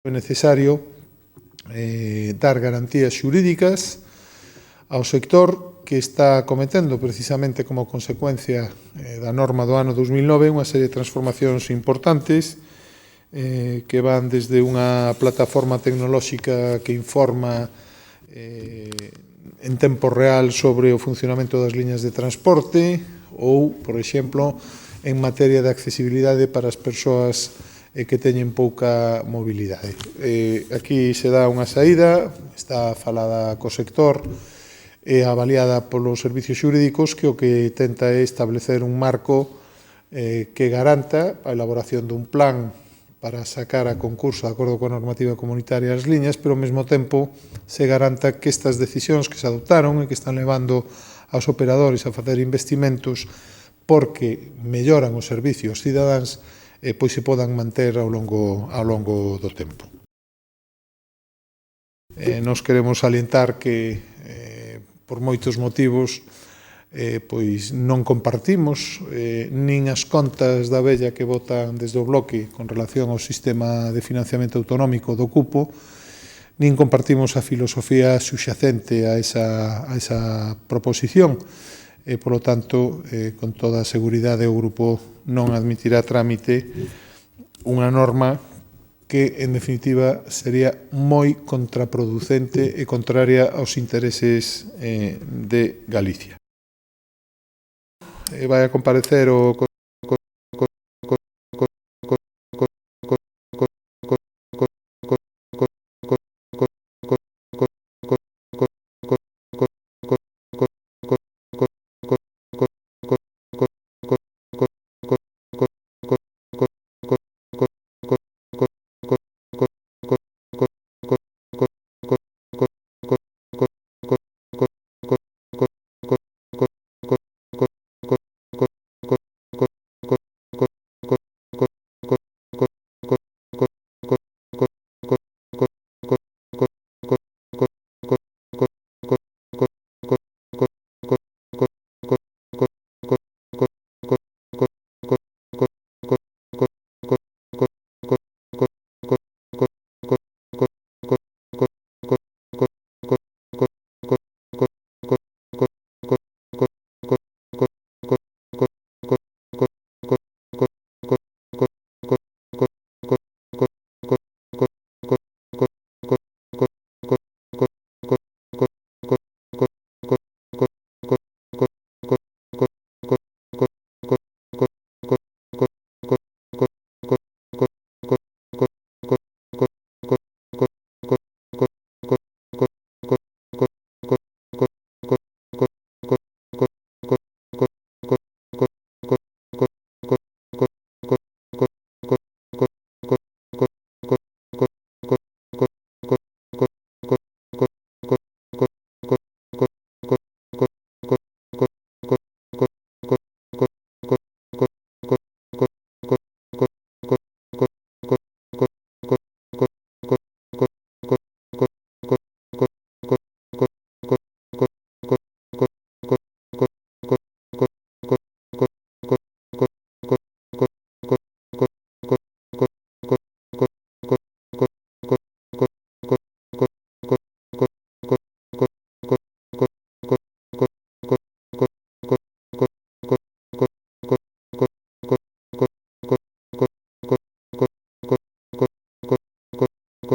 É necesario dar garantías xurídicas ao sector que está cometendo precisamente como consecuencia da norma do ano 2009 unha serie de transformacións importantes que van desde unha plataforma tecnolóxica que informa en tempo real sobre o funcionamento das liñas de transporte ou, por exemplo, en materia de accesibilidade para as persoas que teñen pouca mobilidade. Aquí se dá unha saída, está falada co sector e avaliada polos servicios xurídicos que o que tenta é establecer un marco que garanta a elaboración dun plan para sacar a concurso de acordo coa normativa comunitaria as liñas, pero ao mesmo tempo se garanta que estas decisións que se adoptaron e que están levando aos operadores a facer investimentos porque melloran os servicios cidadáns, pois se podan manter ao longo do tempo. Nos queremos salientar que, por moitos motivos, pois non compartimos nin as contas da vella que votan desde o Bloque con relación ao sistema de financiamento autonómico do cupo, nin compartimos a filosofía suxacente a esa proposición e, polo tanto, con toda a seguridade o grupo non admitirá trámite unha norma que, en definitiva, sería moi contraproducente e contraria aos intereses de Galicia. Vai a comparecer o